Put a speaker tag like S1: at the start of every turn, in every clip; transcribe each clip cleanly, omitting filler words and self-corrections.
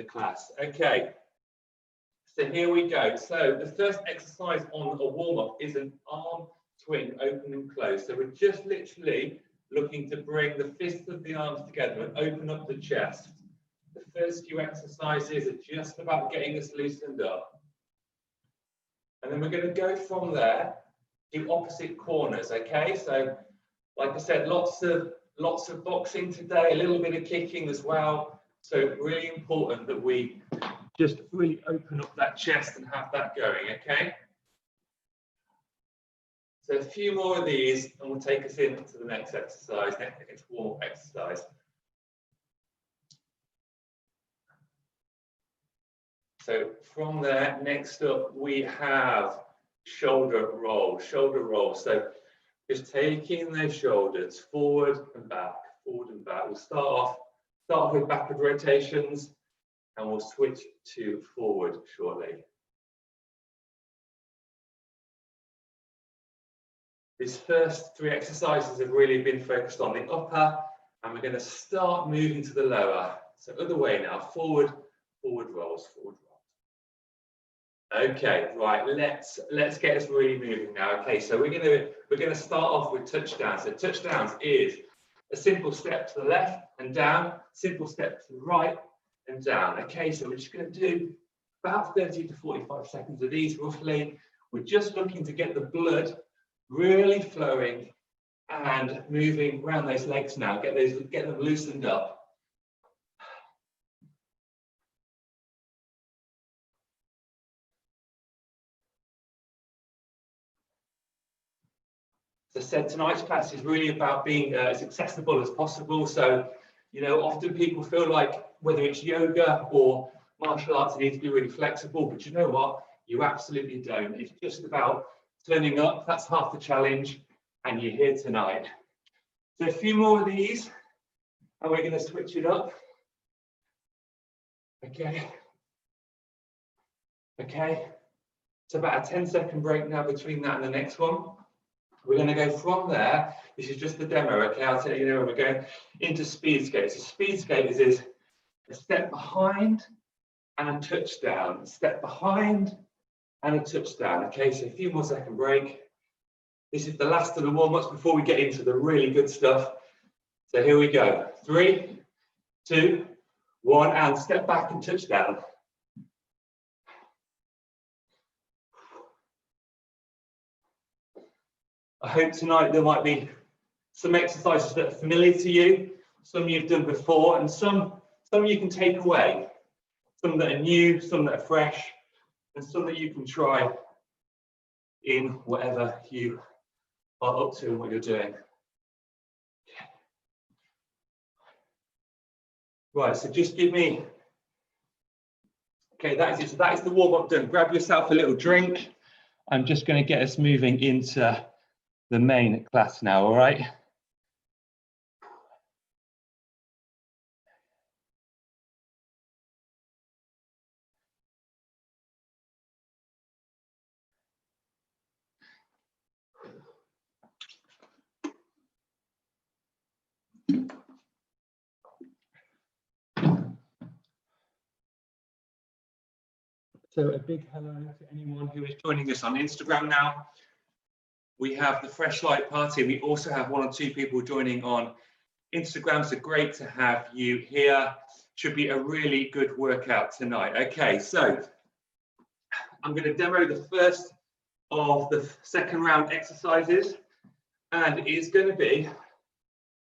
S1: the class. Okay, so here we go. So the first exercise on a warm-up is an arm swing, open and close. So we're just literally looking to bring the fists of the arms together and open up the chest. The first few exercises are just about getting us loosened up. And then we're going to go from there to opposite corners, okay? So, like I said, lots of boxing today, a little bit of kicking as well. So really important that we just really open up that chest and have that going, okay? So a few more of these and we'll take us into the next exercise, next warm-up exercise. So from there, next up, we have shoulder roll, shoulder roll. So just taking those shoulders forward and back, forward and back. We'll start off with backward rotations and we'll switch to forward shortly. These first three exercises have really been focused on the upper, and we're going to start moving to the lower. So other way now, forward, forward rolls, forward rolls. Okay, right, let's get us really moving now. Okay, so we're gonna start off with touchdowns. So touchdowns is a simple step to the left and down, simple step to the right and down. Okay, so we're just going to do about 30 to 45 seconds of these roughly. We're just looking to get the blood really flowing and moving around those legs now. Get them loosened up. As I said, tonight's class is really about being as accessible as possible. So, you know, often people feel like whether it's yoga or martial arts, they need to be really flexible. But you know what? You absolutely don't. It's just about turning up. That's half the challenge. And you're here tonight. So a few more of these. And we're going to switch it up. Okay. Okay. It's about a 10-second break now between that and the next one. We're going to go from there. This is just the demo, okay? I'll tell you now, we're going into speed skate. So speed skate is a step behind and a touchdown. A step behind and a touchdown. Okay, so a few more second break. This is the last of the warm-ups before we get into the really good stuff. So here we go. 3, 2, 1, and step back and touchdown. I hope tonight there might be some exercises that are familiar to you, some you've done before, and some you can take away. Some that are new, some that are fresh, and some that you can try in whatever you are up to and what you're doing. Right, so just give me, okay, that is it. So that is the warm-up done. Grab yourself a little drink. I'm just going to get us moving into the main class now, all right? So a big hello to anyone who is joining us on Instagram now. We have the Fresh Light Party. We also have 1 or 2 people joining on Instagram. So great to have you here. Should be a really good workout tonight. Okay, so I'm going to demo the first of the second round exercises. And it's going to be,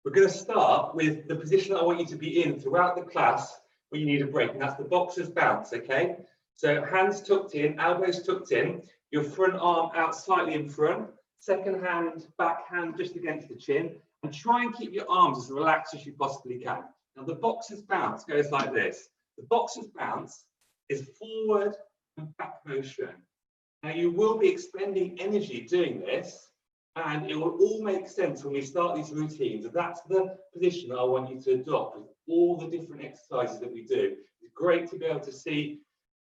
S1: we're going to start with the position I want you to be in throughout the class when you need a break. And that's the boxer's bounce, okay? So hands tucked in, elbows tucked in, your front arm out slightly in front, second hand, back hand just against the chin, and try and keep your arms as relaxed as you possibly can. Now the boxer's bounce goes like this. The boxer's bounce is forward and back motion. Now you will be expending energy doing this, and it will all make sense when we start these routines. And that's the position that I want you to adopt with all the different exercises that we do. It's great to be able to see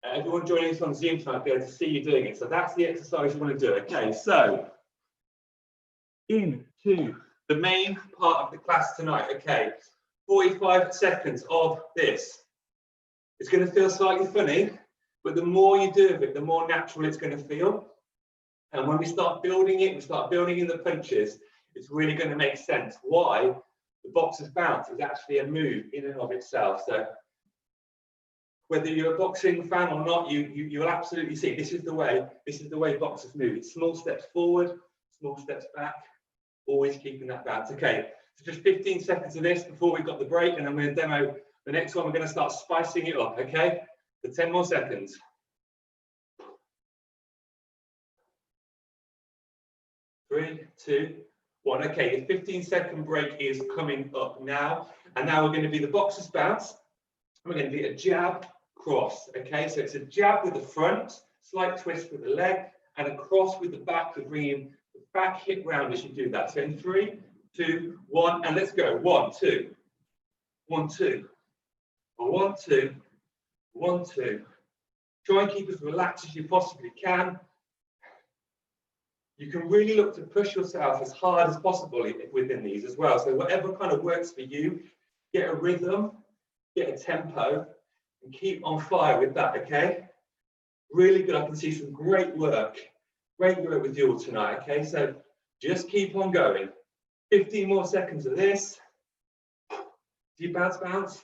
S1: everyone joining us on Zoom tonight, be able to see you doing it. So that's the exercise you want to do. Okay, so into the main part of the class tonight. Okay, 45 seconds of this. It's going to feel slightly funny, but the more you do of it, the more natural it's going to feel. And when we start building it, we start building in the punches, it's really going to make sense why the boxer's bounce is actually a move in and of itself. So whether you're a boxing fan or not, you will absolutely see this is the way boxers move. It's small steps forward, small steps back, always keeping that bounce. Okay, so just 15 seconds of this before we've got the break, and I'm going to demo the next one. We're going to start spicing it up, okay? For 10 more seconds. 3, 2, 1. Okay, the 15-second break is coming up now. And now we're going to do the boxer's bounce. We're going to do a jab, cross. Okay, so it's a jab with the front, slight twist with the leg, and a cross with the back to bring in the back hip round as you do that. So in 3, 2, 1, and let's go. 1, 2, 1, 2, 1, 2, 1, 2. Try and keep as relaxed as you possibly can. You can really look to push yourself as hard as possible within these as well. So whatever kind of works for you, get a rhythm, get a tempo, and keep on fire with that, okay? Really good. I can see some great work with you all tonight, okay? So just keep on going. 15 more seconds of this. Do you bounce, bounce?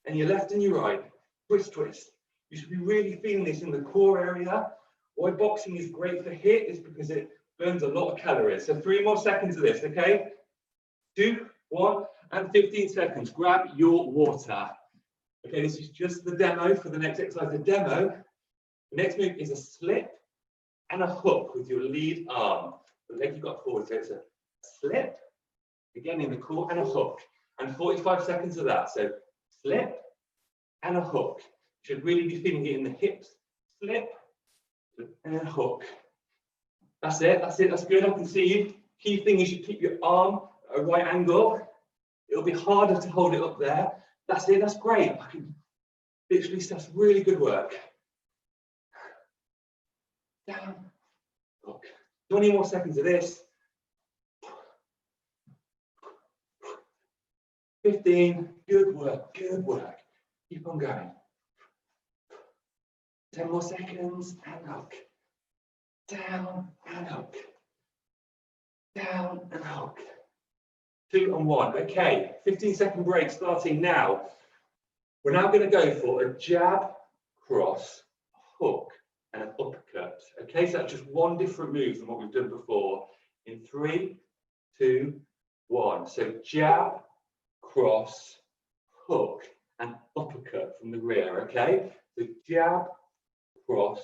S1: And your left and your right. Twist, twist. You should be really feeling this in the core area. Why boxing is great for HIIT is because it burns a lot of calories. So 3 more seconds of this, okay? 2, 1, and 15 seconds. Grab your water. Okay, this is just the demo for the next exercise. The demo, the next move is a slip and a hook with your lead arm. The leg you've got forward, so it's a slip, again in the core, and a hook. And 45 seconds of that. So slip and a hook. You should really be feeling it in the hips. Slip and a hook. That's it, that's it, that's good. I can see you. Key thing is you keep your arm at a right angle. It'll be harder to hold it up there. That's it, that's great. I can literally, that's really good work. Down, hook. 20 more seconds of this. 15, good work, good work. Keep on going. 10 more seconds and hook. Down and hook. Down and hook. 2 and 1. Okay, 15-second break starting now. We're now going to go for a jab, cross, hook, and an uppercut. Okay, so that's just one different move from what we've done before. In 3, 2, 1. So jab, cross, hook, and uppercut from the rear. Okay, so jab, cross,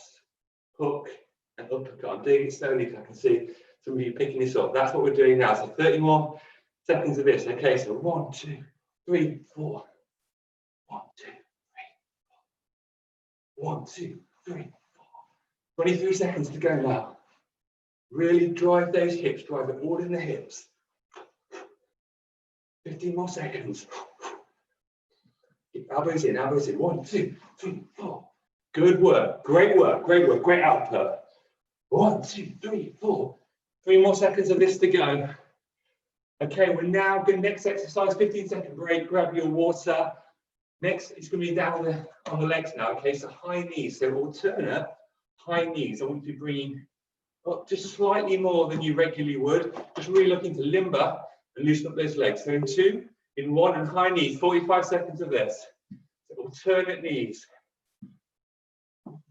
S1: hook, and uppercut. I'm doing it slowly because I can see some of you picking this up. That's what we're doing now. So 30 more seconds of this. Okay, so 1, 2, 3, 4. 1, 2, 3, 4. 1, 2, 3, 4. 23 seconds to go now. Really drive those hips, drive it all in the hips. 15 more seconds. Keep elbows in, elbows in. 1, 2, 3, 4. Good work, great work, great work, great output. 1, 2, 3, 4. 3 more seconds of this to go. Okay, we're now going to next exercise, 15-second break, grab your water. Next, it's going to be down on the legs now, okay, so high knees, so alternate high knees. I want you to bring up just slightly more than you regularly would, just really looking to limber and loosen up those legs. So in 2, in 1, and high knees, 45 seconds of this. So alternate knees.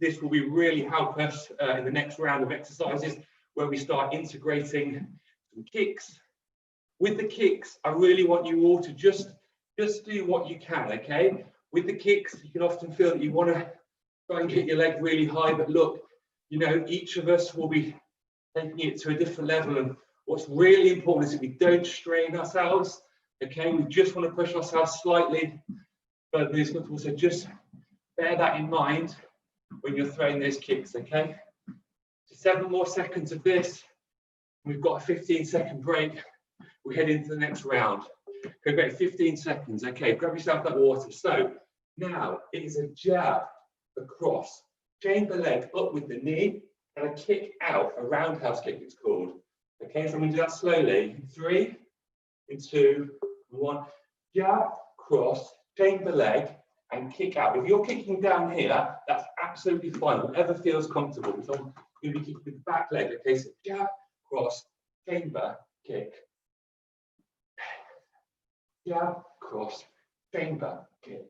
S1: This will be really help us in the next round of exercises where we start integrating some kicks. With the kicks, I really want you all to just do what you can, okay? With the kicks, you can often feel that you want to try and get your leg really high, but look, you know, each of us will be taking it to a different level, and what's really important is that we don't strain ourselves, okay? We just want to push ourselves slightly further than comfortable, so just bear that in mind when you're throwing those kicks, okay? So 7 more seconds of this. We've got a 15-second break. We head into the next round. Okay, great, 15 seconds. Okay, grab yourself that water. So now it is a jab across, chain the leg up with the knee, and a kick out, a roundhouse kick it's called. Okay, so I'm going to do that slowly. 3, 2, 1. Jab, cross, chain the leg, and kick out. If you're kicking down here, that's absolutely fine, whatever feels comfortable. So I'm going to be kicking with the back leg. Okay, so jab, cross, chamber, kick. Jab, cross, chamber, kick.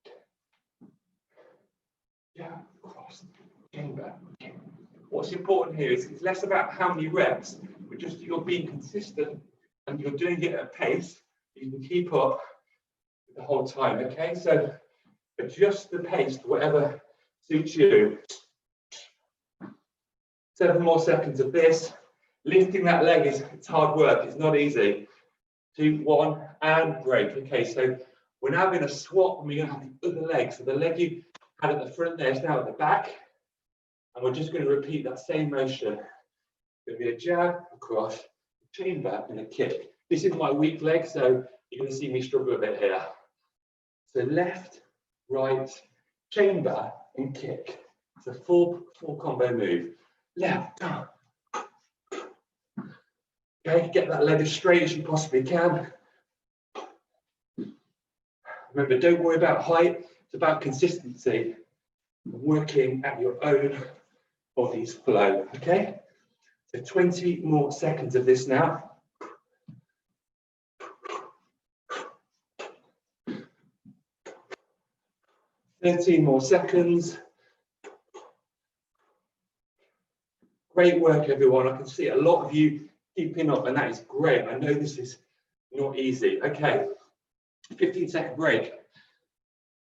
S1: Jab, cross, chamber, kick. What's important here is it's less about how many reps, but just you're being consistent and you're doing it at a pace you can keep up the whole time. Okay, so adjust the pace to whatever suits you. 7 more seconds of this. Lifting that leg it's hard work, it's not easy. 2, 1, and break. Okay, so we're now going to swap and we're going to have the other leg. So the leg you had at the front there is now at the back. And we're just going to repeat that same motion. It's going to be a jab, across, chamber, and a kick. This is my weak leg, so you're going to see me struggle a bit here. So left, right, chamber, and kick. It's a full combo move. Left, down. Okay, get that leg as straight as you possibly can. Remember, don't worry about height, it's about consistency. Working at your own body's flow, okay? So 20 more seconds of this now. Thirteen more seconds. Great work, everyone. I can see a lot of you keeping up, and that is great. I know this is not easy. Okay, 15-second break.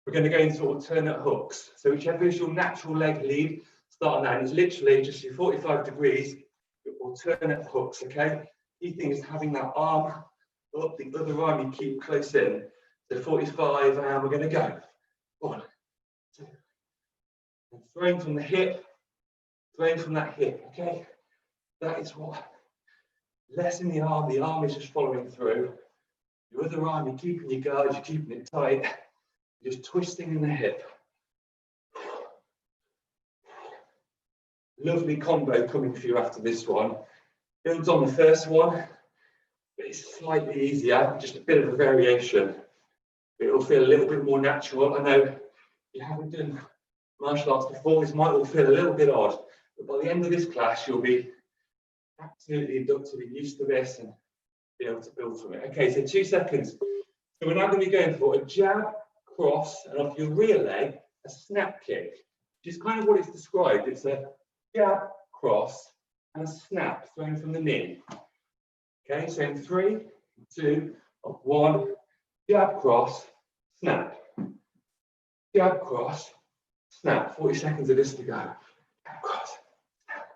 S1: We're going to go into alternate hooks. So whichever is your natural leg lead, start on that. And it's literally just your 45 degrees, your alternate hooks, okay? Key thing is having that arm up, the other arm you keep close in. So 45, and we're going to go. 1, 2. And throwing from the hip, throwing from that hip, okay? That is what, less in the arm is just following through. Your other arm, you're keeping your guard, you're keeping it tight. Just twisting in the hip. Lovely combo coming for you after this one. Builds on the first one, but it's slightly easier, just a bit of a variation. It will feel a little bit more natural. I know if you haven't done martial arts before, this might all feel a little bit odd, but by the end of this class, you'll be absolutely inductively used to this and be able to build from it. Okay, so 2 seconds. So we're now going to be going for a jab, cross, and off your rear leg, a snap kick, which is kind of what it's described. It's a jab, cross, and a snap thrown from the knee. Okay, so in 3, 2, 1, jab, cross, snap. Jab, cross, snap. 40 seconds of this to go. Jab, cross, snap.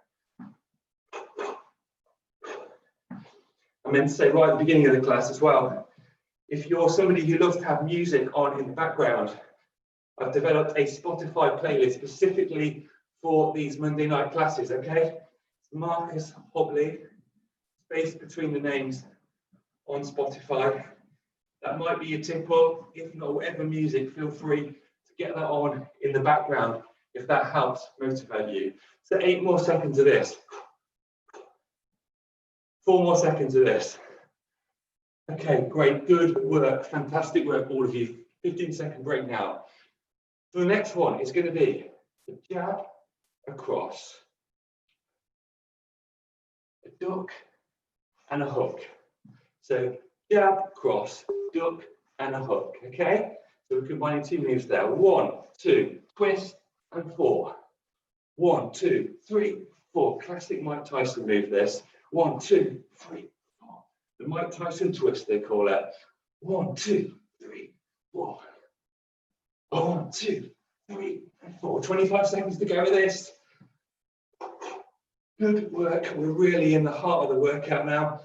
S1: I meant to say right at the beginning of the class as well, if you're somebody who loves to have music on in the background, I've developed a Spotify playlist specifically for these Monday night classes, okay? It's Marcus Hobley, space between the names on Spotify. That might be your tip up. If not, whatever music, feel free to get that on in the background if that helps motivate you. So 8 more seconds of this. 4 more seconds of this. Okay, great, good work, fantastic work, all of you. 15-second break now. So the next one is going to be a jab, across, a duck, and a hook. So jab, cross, duck, and a hook, okay? So we're combining 2 moves there. 1, 2, twist, and 4. 1, 2, 3, 4. Classic Mike Tyson move this. 1, 2, 3, 4. The Mike Tyson twist, they call it. 1, 2, 3, 4. 1, 2, 3, and 4. 25 seconds to go with this. Good work. We're really in the heart of the workout now.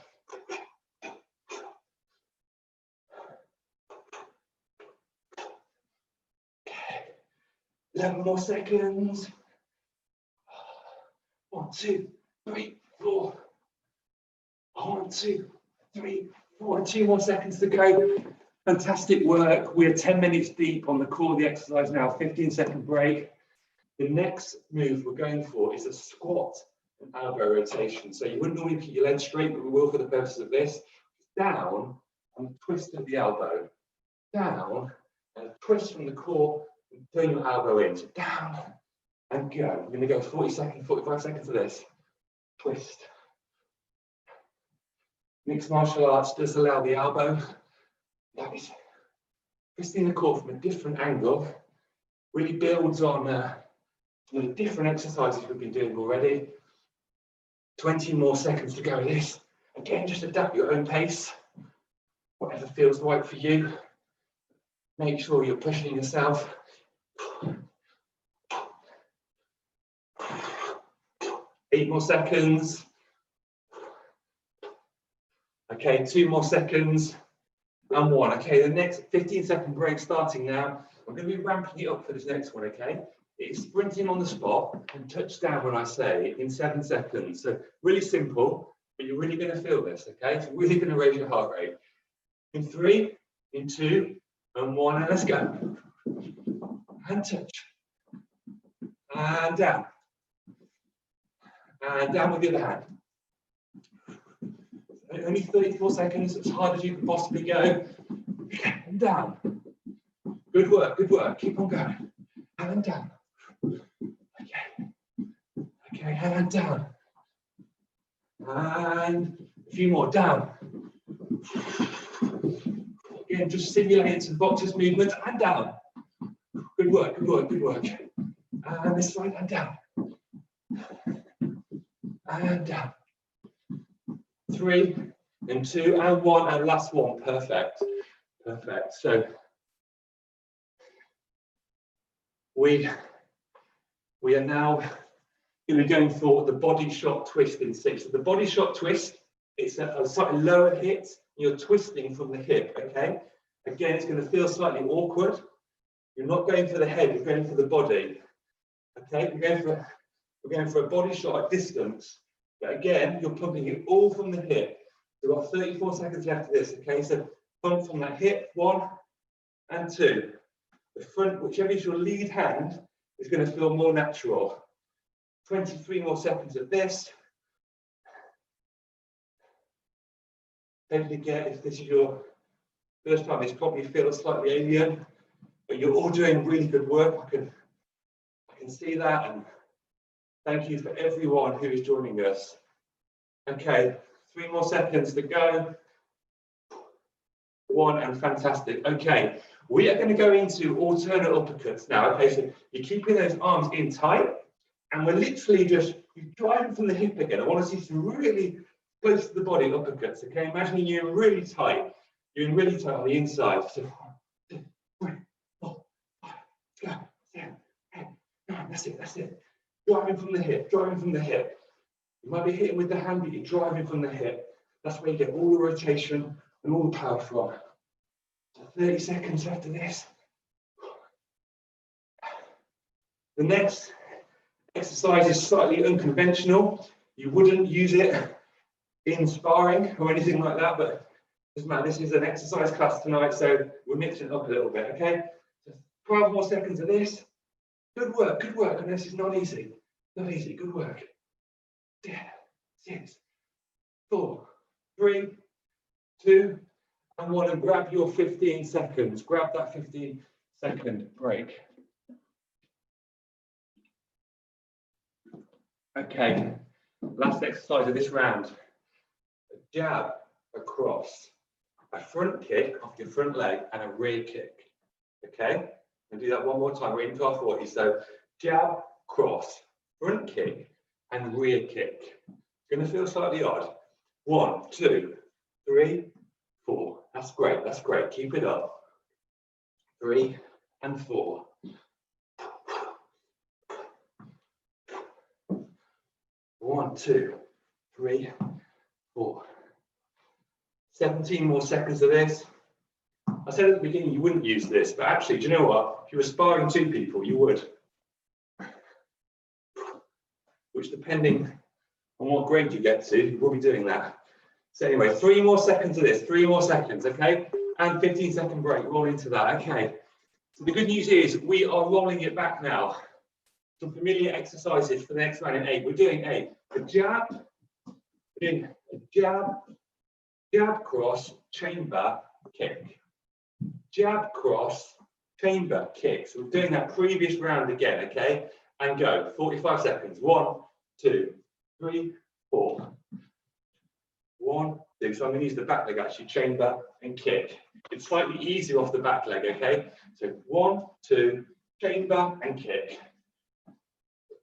S1: Okay. 11 more seconds. 1, 2, 3, 4. 1, 2, 3, 4. 2 more seconds to go. Fantastic work. We're 10 minutes deep on the core of the exercise now. 15-second break. The next move we're going for is a squat and elbow rotation. So you wouldn't normally keep your legs straight, but we will for the purpose of this. Down and twist of the elbow. Down and twist from the core Turn your elbow in, so down and go. We're going to go 40 seconds, 45 seconds of this. Twist. Mixed martial arts does allow the elbow. That is twisting the core from a different angle. Really builds on some of the different exercises we've been doing already. 20 more seconds to go with this. Again, just adapt your own pace. Whatever feels right for you. Make sure you're pushing yourself. 8 more seconds. Okay, 2 more seconds. And 1. Okay, the next 15-second break starting now. I'm going to be ramping it up for this next one, okay? It's sprinting on the spot and touch down when I say in 7 seconds. So really simple, but you're really going to feel this, okay? It's really going to raise your heart rate. In 3, in 2, and 1, and let's go. And touch. And down. And down with the other hand. Only 34 seconds, as hard as you can possibly go. And down. Good work, good work. Keep on going. And down. Okay. Okay, and down. And a few more, down. Again, just simulating some boxer's movements and down. Good work, good work, good work. And this side and down. And down. 3 and 2 and 1 and last one. Perfect. Perfect. So we are now going to be going for the body shot twist in 6. So the body shot twist, it's a slightly lower hit. You're twisting from the hip, okay? Again, it's going to feel slightly awkward. You're not going for the head, you're going for the body. Okay, we're going for a body shot at distance. But again, you're pumping it all from the hip. We've got 34 seconds left of this, okay? So pump from that hip, 1 and 2. The front, whichever is your lead hand, is going to feel more natural. 23 more seconds of this. Don't forget, if this is your first time, this probably feels slightly alien, but you're all doing really good work. I can see that, and thank you for everyone who is joining us. Okay, 3 more seconds to go. 1 and fantastic. Okay, we are going to go into alternate uppercuts now. Okay, so you're keeping those arms in tight, and we're literally just driving from the hip again. I want to see some really close to the body uppercuts. Okay, imagine you're in really tight. You're in really tight on the inside. So 1, 2, 3, 4, 5, go, 7, 8, 9. That's it. That's it. Driving from the hip. Driving from the hip. You might be hitting with the hand, but you're driving from the hip. That's where you get all the rotation and all the power from. So 30 seconds after this. The next exercise is slightly unconventional. You wouldn't use it in sparring or anything like that, but this is an exercise class tonight, so we're mixing it up a little bit, okay? So 12 more seconds of this. Good work, good work. And this is not easy. Not easy, good work. 10, 6, 4, 3, 2, and 1, and grab your 15 seconds. Grab that 15-second break. Okay, last exercise of this round. A jab across, a front kick off your front leg, and a rear kick. Okay, and do that one more time. We're into our 40. So jab, cross, front kick, and rear kick. It's going to feel slightly odd. 1, 2, 3, 4. That's great. That's great. Keep it up. 3 and 4. 1, 2, 3, 4. 17 more seconds of this. I said at the beginning you wouldn't use this, but actually, do you know what? If you were sparring 2 people, you would. Which, depending on what grade you get to, you will be doing that. So anyway, 3 more seconds of this, 3 more seconds, okay? And 15-second break, roll into that, okay? So the good news is we are rolling it back now. Some familiar exercises for the next round in 8. We're doing a jab, in a jab, jab, cross, chamber, kick. Jab, cross, chamber, kick. So we're doing that previous round again, okay? And go, 45 seconds. 1, 2, 3, 4. 1, 2. So I'm going to use the back leg actually, chamber and kick. It's slightly easier off the back leg, okay? So 1, 2, chamber and kick.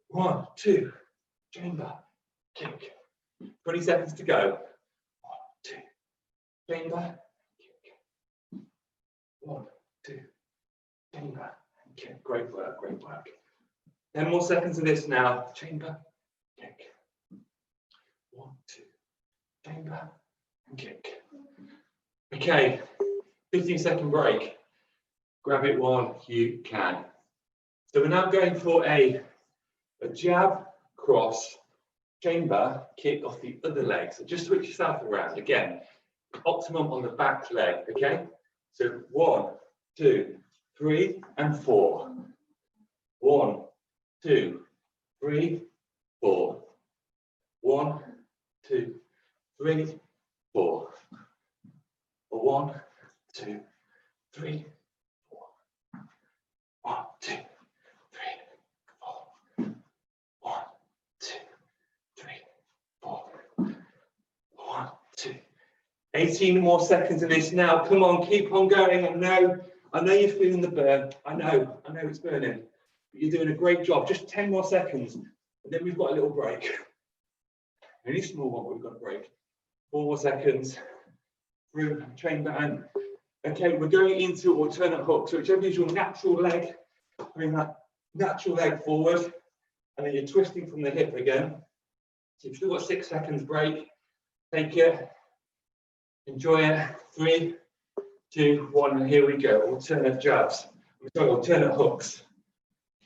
S1: 1, 2, chamber, kick. 20 seconds to go. 1, 2, chamber, kick. 1, 2, chamber and kick. Great work, great work. 10 more seconds of this now. Chamber, kick. 1, 2, chamber and kick. Okay, 15-second break. Grab it while you can. So we're now going for a jab, cross, chamber, kick off the other leg. So just switch yourself around. Again, optimum on the back leg, okay? So 1, 2, 3, and 4. 1, 2, 3, 4. 1, 2, 3, 4. 1, 2, 3, 4. 1, 2, 3, 4. 1, 2, 3, 4. 1, 2. 18 more seconds of this now. Come on, keep on going. I know you're feeling the burn. I know it's burning. But you're doing a great job. Just 10 more seconds, and then we've got a little break. Only a small one, but we've got a break. 4 more seconds. Through chamber and okay, we're going into alternate hook. So whichever is your natural leg, bring that natural leg forward, and then you're twisting from the hip again. So you've still got 6 seconds break. Take it, enjoy it. 3, 2, 1, and here we go. Alternate jabs. Alternate hooks.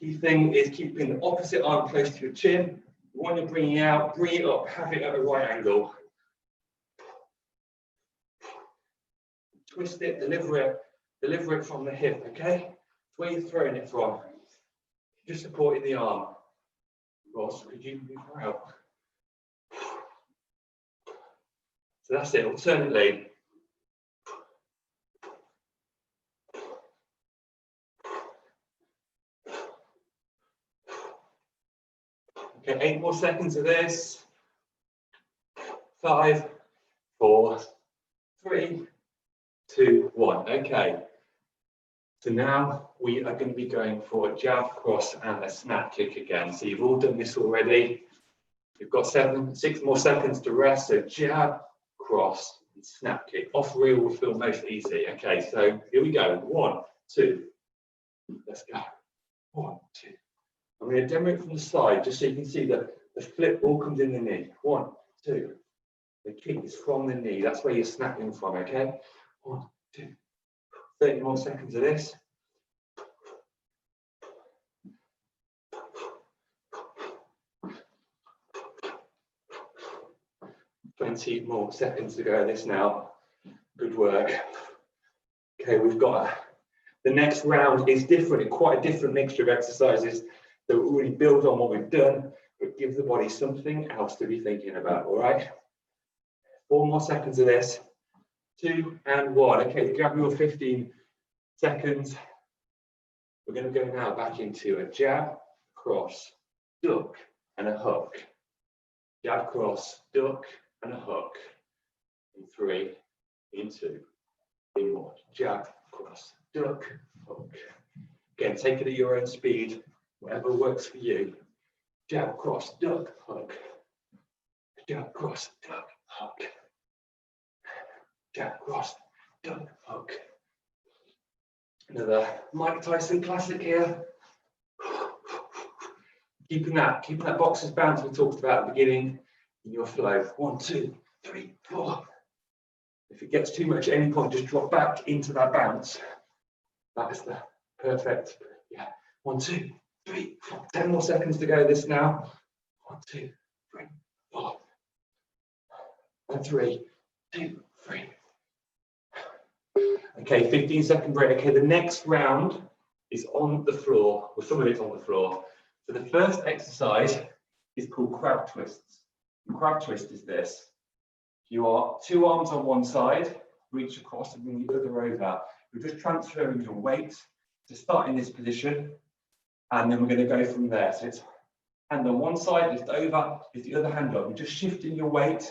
S1: Key thing is keeping the opposite arm close to your chin. When you're bringing it out, bring it up, have it at a right angle. Twist it, deliver it from the hip, okay? It's where you're throwing it from. Just supporting the arm. Ross, could you move out? So that's it, alternately. Okay, 8 more seconds of this. 5, 4, 3, 2, 1. Okay. So now we are going to be going for a jab, cross, and a snap kick again. So you've all done this already. You've got 6 more seconds to rest. So jab, cross, and snap kick. Off reel will feel most easy. Okay, so here we go. 1, 2. Let's go. 1, 2. I'm going to demo it from the side just so you can see that the flip all comes in the knee. 1, 2. The kick is from the knee. That's where you're snapping from, okay? 1, 2. 30 more seconds of this. 20 more seconds to go of this now. Good work. Okay, we've got the next round is different, quite a different mixture of exercises that will really build on what we've done, but give the body something else to be thinking about, all right? 4 more seconds of this. 2 and 1. Okay, grab your 15 seconds. We're going to go now back into a jab, cross, duck, and a hook. Jab, cross, duck, and a hook. In 3, in 2, in 1. Jab, cross, duck, hook. Again, take it at your own speed, whatever works for you. Jab, cross, duck, hook. Jab, cross, duck, hook. Jab, cross, duck, hook. Another Mike Tyson classic here. Keeping that boxer's bounce we talked about at the beginning in your flow. 1, 2, 3, 4. If it gets too much at any point, just drop back into that bounce. That is the perfect. Yeah. 1, 2, 3, 4. 10 more seconds to go this now. 1, 2, 3, 4. And 3, 2, 3. Okay, 15-second break. Okay, the next round is on the floor. Well, some of it's on the floor. So the first exercise is called crab twists. And crab twist is this. You are 2 arms on one side, reach across and bring the other over. You're just transferring your weight to start in this position, and then we're going to go from there. So it's hand on one side, lift over, lift the other hand up. You're just shifting your weight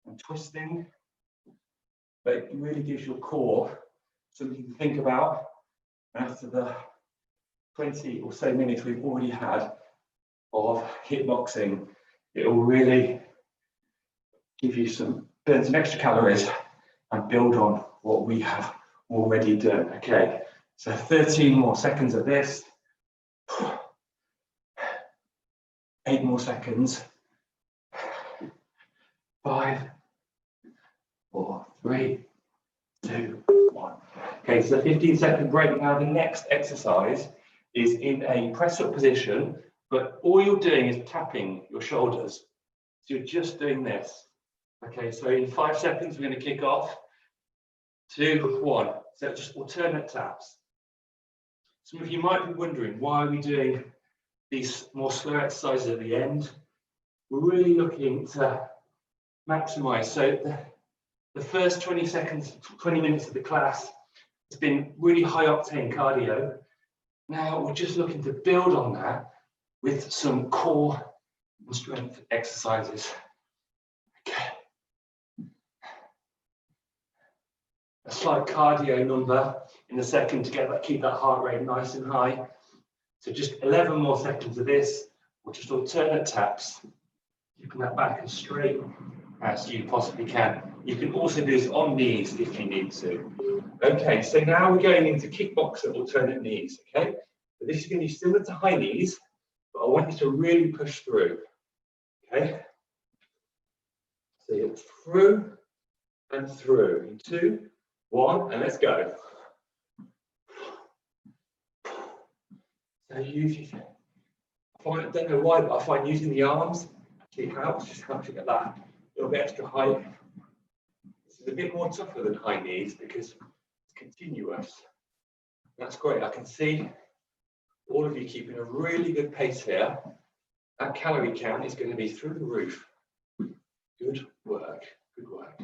S1: and twisting, but it really gives your core something to think about. After the 20 or so minutes we've already had of HIIT boxing, it will really give you burn some extra calories and build on what we have already done. Okay, so 13 more seconds of this. 8 more seconds. 5, 4, 3, 2, 1. Okay, so 15-second break. Now the next exercise is in a press-up position, but all you're doing is tapping your shoulders. So you're just doing this. Okay, so in 5 seconds, we're going to kick off. 2, 1. So just alternate taps. Some of you might be wondering, why are we doing these more slow exercises at the end? We're really looking to maximize. So the first 20 seconds, 20 minutes of the class, it's been really high octane cardio. Now we're just looking to build on that with some core and strength exercises. Okay. A slight cardio number in the second to keep that heart rate nice and high. So just 11 more seconds of this, or just alternate taps, keeping that back as straight as you possibly can. You can also do this on knees if you need to. Okay, so now we're going into kickboxing alternate knees, okay? So this is going to be similar to high knees, but I want you to really push through, okay? So you're through and through. In 2, 1, and let's go. So I don't know why, but I find using the arms actually helps, just helps you get that a little bit extra height. This is a bit more tougher than high knees because it's continuous. That's great. I can see all of you keeping a really good pace here. That calorie count is going to be through the roof. Good work. Good work.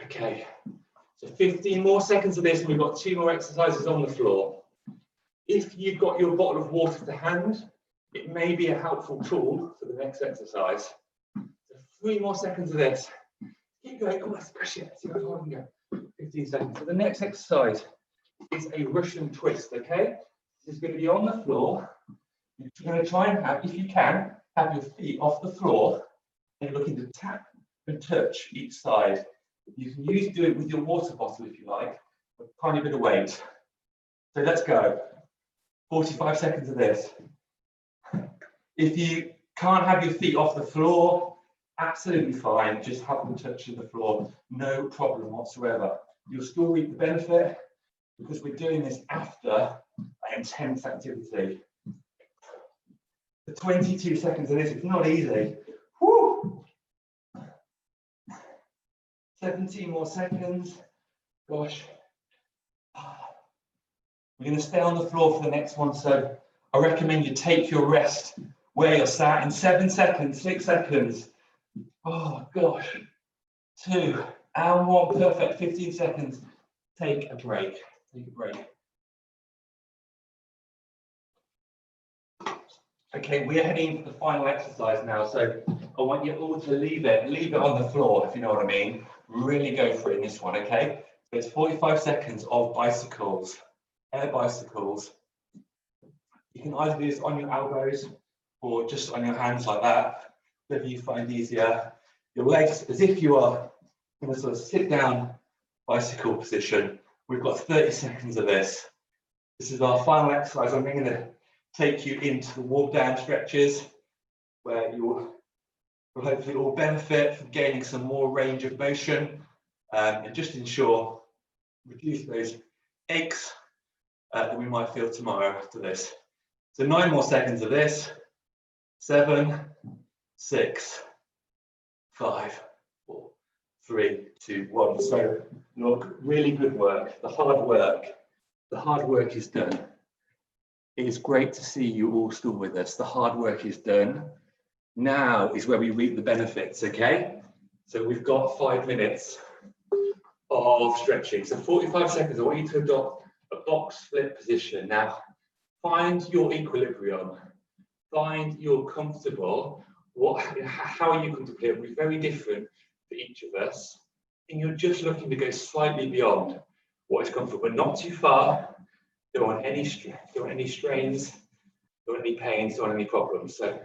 S1: Okay. So 15 more seconds of this, and we've got 2 more exercises on the floor. If you've got your bottle of water to hand, it may be a helpful tool for the next exercise. So 3 more seconds of this. Keep going. Oh, that's pressure. See how far we can go. 15 seconds. So the next exercise is a Russian twist, okay? This is going to be on the floor. You're going to try and have, if you can, have your feet off the floor and you're looking to tap and touch each side. You can do it with your water bottle if you like, with a tiny bit of weight. So let's go. 45 seconds of this. If you can't have your feet off the floor, absolutely fine. Just have them touching the floor. No problem whatsoever. You'll still reap the benefit because we're doing this after an intense activity. The 22 seconds of this, it's not easy. Woo! 17 more seconds. Gosh. We're going to stay on the floor for the next one, so I recommend you take your rest where you're sat in 7 seconds, 6 seconds. Oh gosh. 2 and 1, perfect. 15 seconds. Take a break. Take a break. Okay, we're heading into the final exercise now, so I want you all to leave it on the floor, if you know what I mean. Really go for it in this one, okay? So it's 45 seconds of bicycles. Air bicycles. You can either do this on your elbows or just on your hands like that, whatever you find easier. Your legs as if you are in a sort of sit down bicycle position. We've got 30 seconds of this. This is our final exercise. I'm going to take you into the walk down stretches where you will hopefully all benefit from gaining some more range of motion and just reduce those aches that we might feel tomorrow after this. So 9 more seconds of this. 7, 6, 5, 4, 3, 2, 1. So look, really good work. The hard work is done. It is great to see you all still with us. The hard work is done. Now is where we reap the benefits, okay? So we've got 5 minutes of stretching. So 45 seconds, I want you to adopt a box split position. Now, find your equilibrium. Find your comfortable. How are you comfortable? It will be very different for each of us. And you're just looking to go slightly beyond what is comfortable, but not too far. Don't want any strains, don't want any pains, don't want any problems. So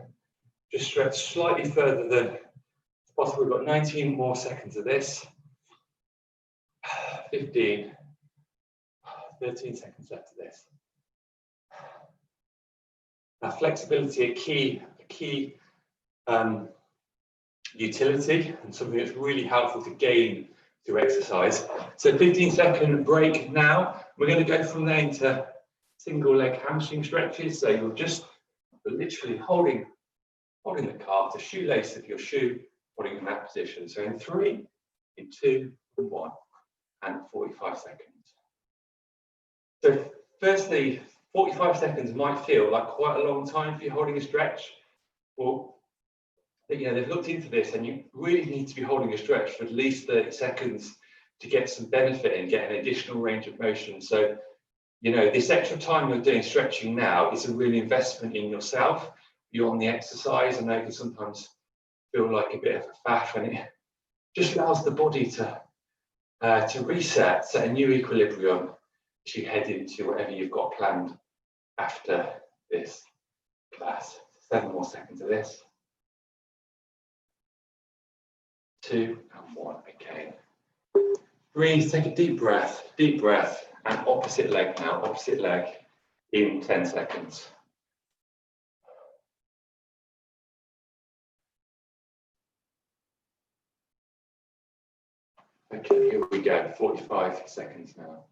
S1: just stretch slightly further than possible. We've got 19 more seconds of this. 15, 13 seconds left of this. Now, flexibility, a key utility and something that's really helpful to gain through exercise. So 15-second break now. We're going to go from there into single leg hamstring stretches. So you're literally holding the calf, the shoelace of your shoe, holding in that position. So in 3, in 2, and 1, and 45 seconds. So firstly, 45 seconds might feel like quite a long time for you holding a stretch. Well, they've looked into this, and you really need to be holding a stretch for at least 30 seconds to get some benefit and get an additional range of motion. So, this extra time you're doing stretching now is a real investment in yourself. You're on the exercise, and they can sometimes feel like a bit of a faff, and it just allows the body to reset, set a new equilibrium as you head into whatever you've got planned after this class. 7 more seconds of this. 2 and 1 again. Breathe, take a deep breath, and opposite leg now, opposite leg in 10 seconds. Okay, here we go, 45 seconds now.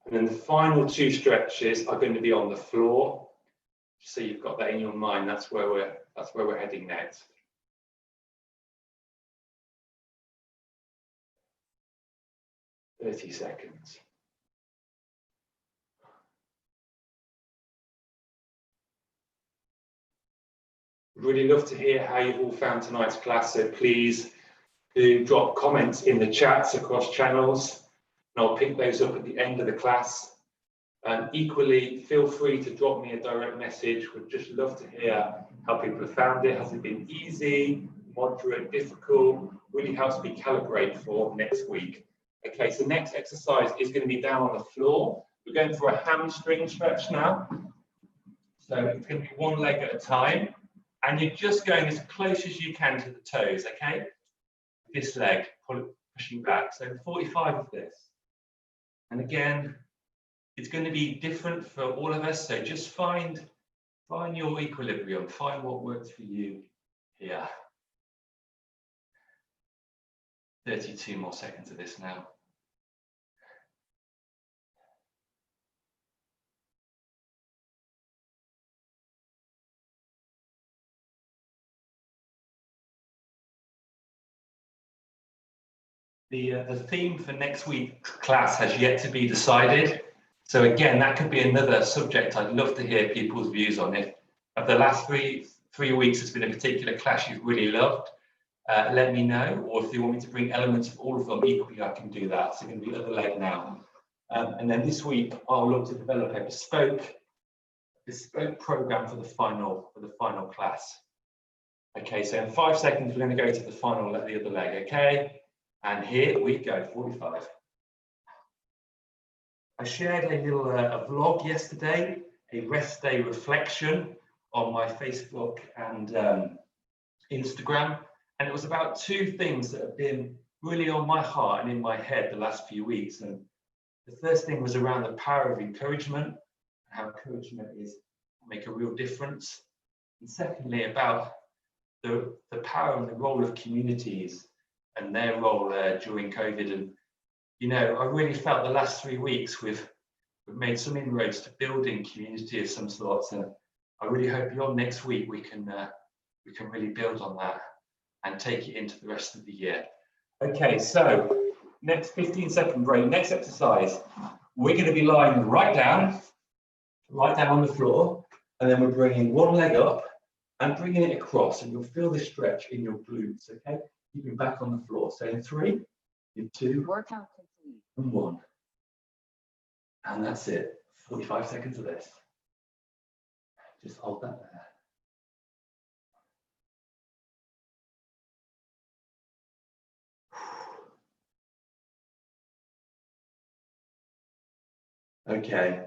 S1: And then the final 2 stretches are going to be on the floor. So you've got that in your mind, that's where we're heading next. .30 seconds. Really love to hear how you've all found tonight's class, so please do drop comments in the chats across channels, and I'll pick those up at the end of the class. And equally, feel free to drop me a direct message. We'd just love to hear how people have found it. Has it been easy, moderate, difficult? Really helps me calibrate for next week. Okay, so next exercise is going to be down on the floor. We're going for a hamstring stretch now. So it's going to be 1 leg at a time. And you're just going as close as you can to the toes, okay? This leg, pushing back. So 45 of this. And again, it's going to be different for all of us. So just find your equilibrium. Find what works for you here. 32 more seconds of this now. The theme for next week's class has yet to be decided. So again, that could be another subject I'd love to hear people's views on. If of the last three weeks has been a particular class you've really loved, let me know. Or if you want me to bring elements of all of them equally, I can do that. So it's going to be other leg now. And then this week, I'll look to develop a bespoke program for the final class. Okay, so in 5 seconds, we're going to go to the final, the other leg, okay? And here we go, 45. I shared a little a vlog yesterday, a rest day reflection on my Facebook and Instagram. And it was about 2 things that have been really on my heart and in my head the last few weeks. And the first thing was around the power of encouragement, how encouragement make a real difference. And secondly, about the power and the role of communities and their role during COVID. And, I really felt the last 3 weeks we've made some inroads to building community of some sorts. And I really hope beyond next week we can really build on that and take it into the rest of the year. Okay, so next 15-second break, next exercise, we're going to be lying right down on the floor, and then we're bringing one leg up and bringing it across, and you'll feel the stretch in your glutes, okay? Keeping back on the floor. So in 3, your 2,
S2: Workout complete.
S1: and 1. And that's it. 45 seconds of this. Just hold that there. Okay.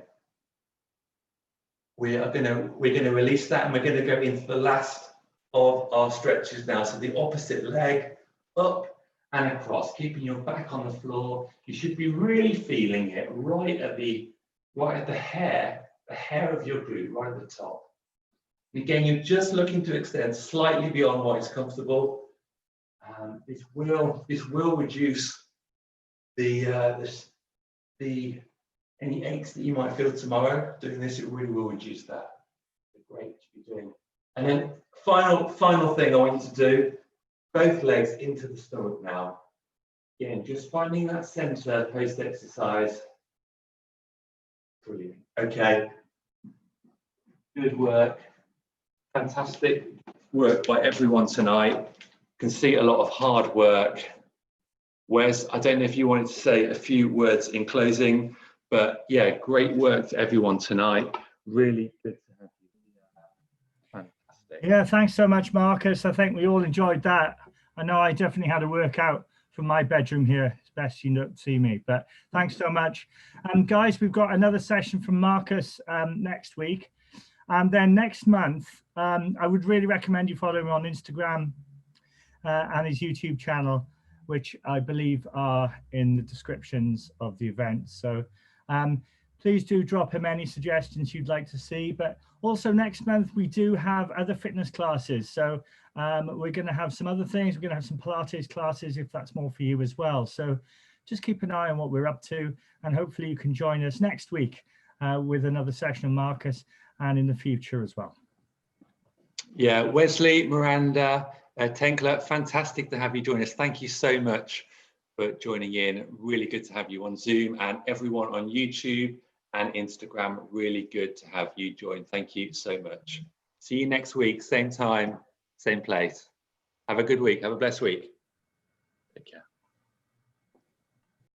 S1: We're gonna release that, and we're gonna go into the last of our stretches now. So the opposite leg, up and across, keeping your back on the floor. You should be really feeling it right at the hair of your glute, right at the top. And again, you're just looking to extend slightly beyond what is comfortable. This will reduce any aches that you might feel tomorrow. Doing this, it really will reduce that. Great to be doing. And then final thing I want you to do, both legs into the stomach now. Again, just finding that center post exercise. Brilliant. Okay. Good work. Fantastic work by everyone tonight. You can see a lot of hard work. Wes, I don't know if you wanted to say a few words in closing, but yeah, great work to everyone tonight. Really good to have you. Fantastic.
S3: Yeah, thanks so much, Marcus. I think we all enjoyed that. I know I definitely had a workout from my bedroom here. It's best you don't see me, but thanks so much. Guys, we've got another session from Marcus next week. And then next month, I would really recommend you follow him on Instagram and his YouTube channel, which I believe are in the descriptions of the event. So please do drop him any suggestions you'd like to see. But also next month, we do have other fitness classes. So we're going to have some other things. We're going to have some Pilates classes if that's more for you as well. So just keep an eye on what we're up to. And hopefully you can join us next week with another session of Marcus and in the future as well.
S1: Yeah, Wesley, Miranda, Tenkler, fantastic to have you join us. Thank you so much for joining in. Really good to have you on Zoom, and everyone on YouTube and Instagram, really good to have you join. Thank you so much. See you next week, same time, same place. Have a good week. Have a blessed week. Take care.